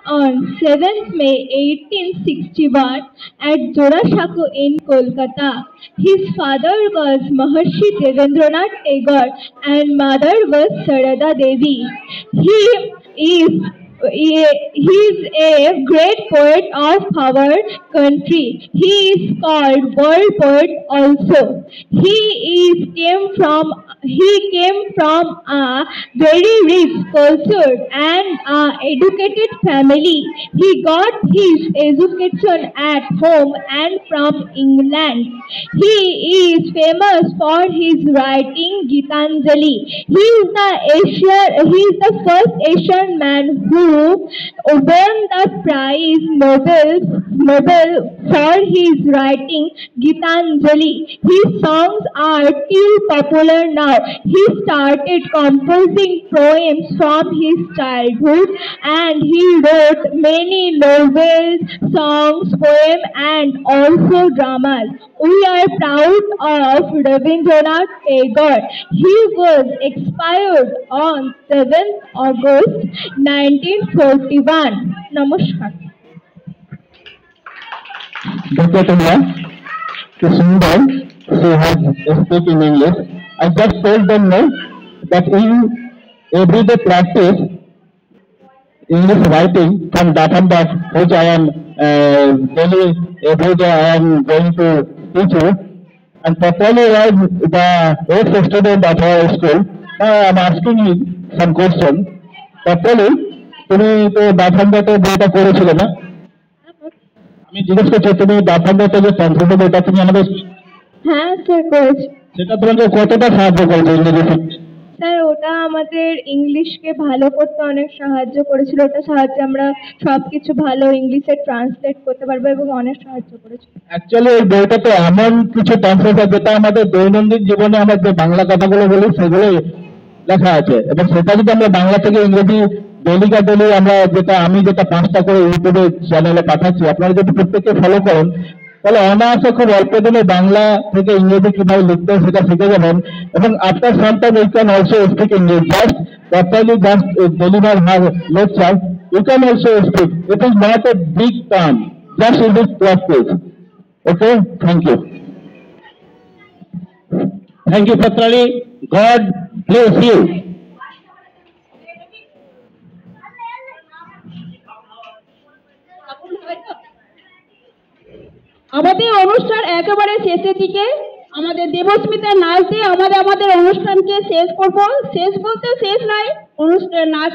on 7th May 1861 at Jorashako in Kolkata. His father was Maharshi Devendranath Tagore and mother was Sarada Devi. He is a great poet of our country. He is called world poet also. He came from a very rich, cultured and educated family. He got his education at home and from England. He is famous for his writing Gitanjali. He is the first Asian man who won the prize Nobel for his writing Gitanjali. His songs are still popular now. He started composing poems from his childhood and he wrote many novels, songs, poems and also dramas. We are proud of Rabindranath Tagore. He was expired on 7th August 1941. Namaskar. Dr. Tumla, to Sundar, she has speak in English. I just told them no, that in everyday practice, English writing from Dathandas, which I am daily, every day I am going to teach you, and properly write the ex-student at our school. Now I am asking you some question. Properly, তুমি তো দাথান্দাতে বইটা করেছিলে না? আমি জিজ্ঞেস করছি তুমি দাথান্দাতে যে তন্ত্রটা বইটা তুমি আমাদের হ্যাঁ স্যার করেছি। সেটা তোমাকে কতটা সাহায্য করেছে ইংরেজি শিখতে? স্যার ওটা আমাদের ইংলিশকে ভালো করতে অনেক সাহায্য করেছিল। ওটা সাহায্যে আমরা সবকিছু ভালো ইংলিশে ট্রান্সলেট করতে পারবো এবং অনেক সাহায্য করেছে। অ্যাকচুয়ালি এই বইটাতে এমন কিছু ট্রান্সলেটার যেটা আমাদের দৈনন্দিন জীবনে আমরা যে বাংলা কথাগুলো বলি সেগুলো লেখা আছে এবং সেটা যদি আমরা বাংলা থেকে ইংরেজি ডেলি আমরা আমি যেটা 5টা করে ইউটিউবে চ্যানেলে পাঠাচ্ছি, আপনারা যদি প্রত্যেকে ফলো করেন তাহলে অনায়াসে খুব অল্প দিনে বাংলা থেকে ইংরেজি কিভাবে লিখতে হয় সেটা শিখে যাবেন এবং after some time you can also speak English. Just properly just deliver her lecture you can also speak. It is not a big term, just it is practice. Okay, thank you. Thank you Patrali. God bless you. আমাদের অনুষ্ঠান একেবারে শেষের দিকে। আমাদের দেবস্মিতার নাচ দিয়ে আমাদের অনুষ্ঠানকে শেষ করব। শেষ বলতে শেষ নয়, অনুষ্ঠান নাচ